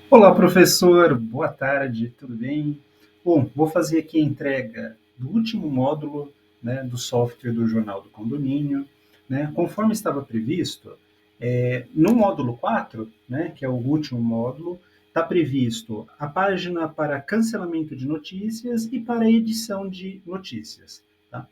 Olá, professor. Boa tarde, tudo bem? Bom, vou fazer aqui a entrega do último módulo, né, do software do Jornal do Condomínio, né? Conforme estava previsto, no módulo 4, né, que é o último módulo, está previsto a página para cancelamento de notícias e para edição de notícias, tá?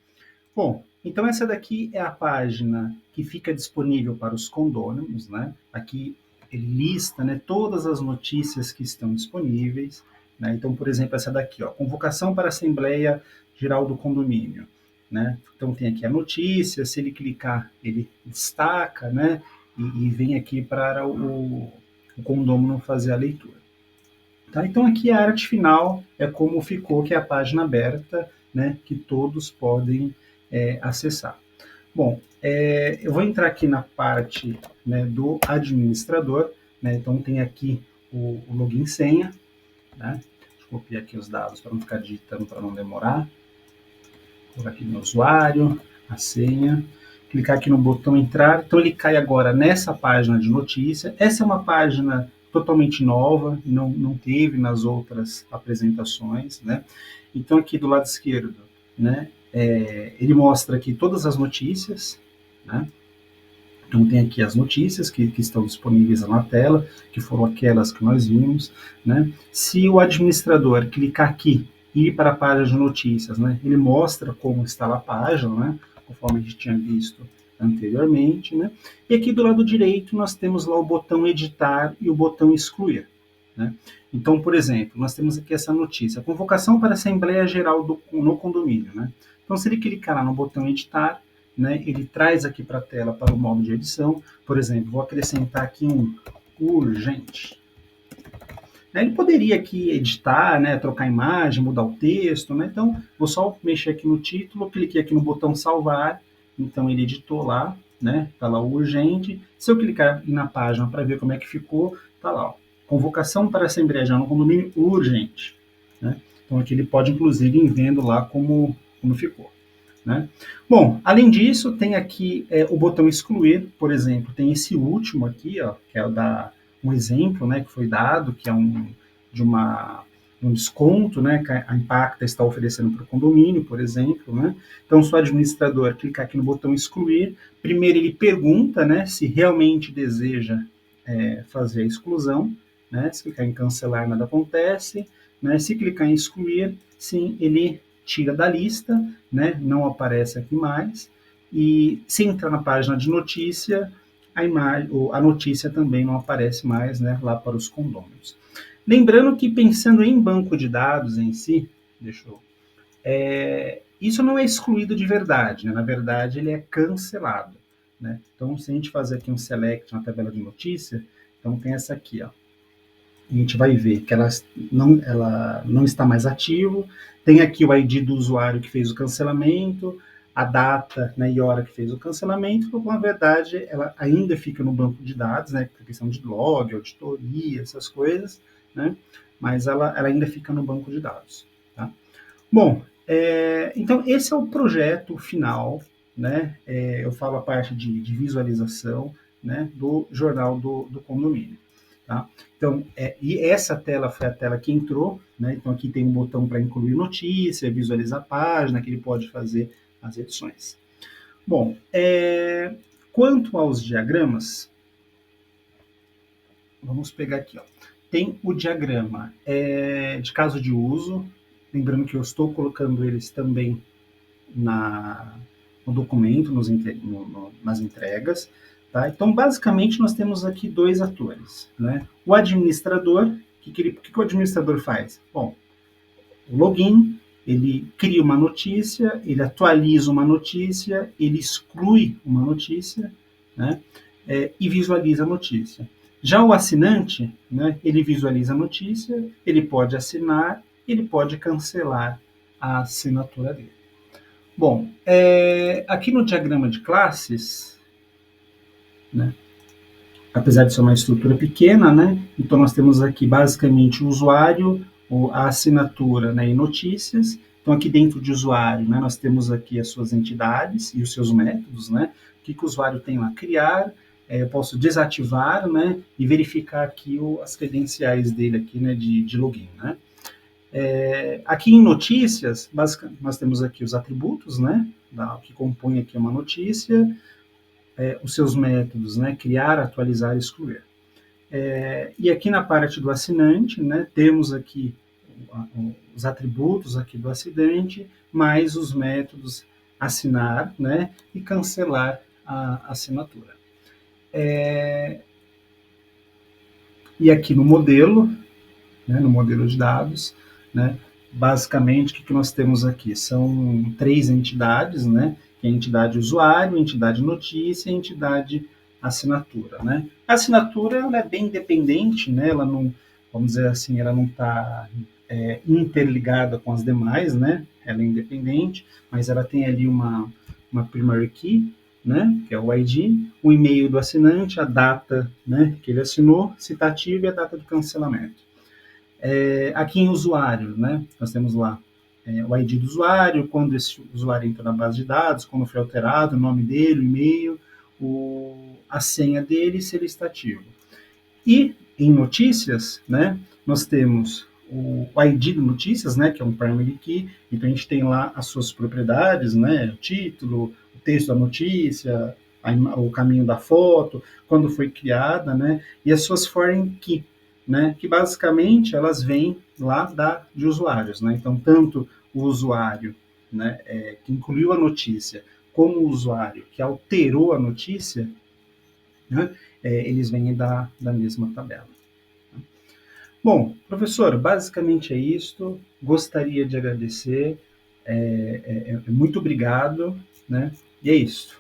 Bom, então essa daqui é a página que fica disponível para os condôminos, né? Aqui ele lista, né, todas as notícias que estão disponíveis, né? Então, por exemplo, essa daqui, ó, convocação para a Assembleia Geral do Condomínio, né? Então tem aqui a notícia, se ele clicar, ele destaca, né? E vem aqui para o condômino fazer a leitura. Tá? Então aqui a arte final é como ficou, que é a página aberta, né, que todos podem acessar. Bom, eu vou entrar aqui na parte, né, do administrador, né, então tem aqui o login e senha, né, deixa eu copiar aqui os dados para não ficar digitando, para não demorar, vou colocar aqui no usuário, a senha, clicar aqui no botão entrar, então ele cai agora nessa página de notícia. Essa é uma página totalmente nova, não teve nas outras apresentações, né? Então aqui do lado esquerdo, né, ele mostra aqui todas as notícias, né? Então tem aqui as notícias que estão disponíveis na tela, que foram aquelas que nós vimos, né? Se o administrador clicar aqui e ir para a página de notícias, né, ele mostra como está a página, né, conforme a gente tinha visto anteriormente, né? E aqui do lado direito nós temos lá o botão editar e o botão excluir, né? Então, por exemplo, nós temos aqui essa notícia, convocação para a Assembleia Geral no condomínio, né? Então, se ele clicar lá no botão editar, né, ele traz aqui para a tela para o modo de edição. Por exemplo, vou acrescentar aqui um urgente. Ele poderia aqui editar, né, trocar imagem, mudar o texto, né? Então, vou só mexer aqui no título, cliquei aqui no botão salvar, então ele editou lá, né? Tá lá o urgente. Se eu clicar na página para ver como é que ficou, tá lá, ó, convocação para a Assembleia Geral no Condomínio urgente, né? Então aqui ele pode inclusive ir vendo lá como ficou, né? Bom, além disso, tem aqui o botão excluir, por exemplo, tem esse último aqui, ó, que é o da um exemplo, né, que foi dado, que é um desconto, né, que a Impacta está oferecendo para o condomínio, por exemplo, né? Então, se o administrador clicar aqui no botão excluir, primeiro ele pergunta, né, se realmente deseja fazer a exclusão, né? Se clicar em cancelar, nada acontece, né? Se clicar em excluir, sim, ele tira da lista, né? Não aparece aqui mais. E se entrar na página de notícia, a notícia também não aparece mais, né, lá para os condôminos. Lembrando que pensando em banco de dados em si, isso não é excluído de verdade, né? Na verdade ele é cancelado, né? Então se a gente fazer aqui um select na tabela de notícia, então tem essa aqui, ó. A gente vai ver que ela não está mais ativo. Tem aqui o ID do usuário que fez o cancelamento, a data, né, e hora que fez o cancelamento, porque na verdade ela ainda fica no banco de dados, né, por questão de log, auditoria, essas coisas, né, mas ela ainda fica no banco de dados. Tá? Bom, então esse é o projeto final, né, eu falo a parte de visualização, né, do jornal do condomínio. Tá? Então, e essa tela foi a tela que entrou, né? Então aqui tem um botão para incluir notícia, visualizar a página, que ele pode fazer as edições. Bom, quanto aos diagramas, vamos pegar aqui, ó. Tem o diagrama de caso de uso, lembrando que eu estou colocando eles também no documento, nas entregas. Tá? Então, basicamente, nós temos aqui dois atores. Né? O administrador, o que o administrador faz? Bom, o login, ele cria uma notícia, ele atualiza uma notícia, ele exclui uma notícia, né? E visualiza a notícia. Já o assinante, né, ele visualiza a notícia, ele pode assinar, ele pode cancelar a assinatura dele. Bom, aqui no diagrama de classes, né, apesar de ser uma estrutura pequena, né, então nós temos aqui basicamente o usuário, a assinatura, né, e notícias. Então aqui dentro de usuário, né, nós temos aqui as suas entidades e os seus métodos, né, o que o usuário tem lá, criar, eu posso desativar, né, e verificar aqui as credenciais dele aqui, né, de login, né. Aqui em notícias, basicamente, nós temos aqui os atributos, né, que compõem aqui uma notícia, os seus métodos, né, criar, atualizar e excluir. E aqui na parte do assinante, né, temos aqui os atributos aqui do assinante, mais os métodos assinar, né, e cancelar a assinatura. E aqui no modelo, né, no modelo de dados, né, basicamente o que nós temos aqui? São 3 entidades, né, que é a entidade usuário, a entidade notícia e a entidade assinatura, né. A assinatura ela é bem independente, né, ela não, vamos dizer assim, ela não está interligada com as demais, né, ela é independente, mas ela tem ali uma primary key, né, que é o ID, o e-mail do assinante, a data, né, que ele assinou, citativa e a data de cancelamento. Aqui em usuário, né, nós temos lá o ID do usuário, quando esse usuário entra na base de dados, quando foi alterado, o nome dele, o e-mail, a senha dele, se ele está ativo. E em notícias, né, nós temos o ID de notícias, né, que é um primary key, então a gente tem lá as suas propriedades, né, o título, o texto da notícia, o caminho da foto, quando foi criada, né, e as suas foreign key, né, que basicamente elas vêm lá de usuários, né, então tanto o usuário, né, que incluiu a notícia, como o usuário que alterou a notícia, né, eles vêm da mesma tabela. Bom, professor, basicamente é isto. Gostaria de agradecer. Muito obrigado, né? E é isso.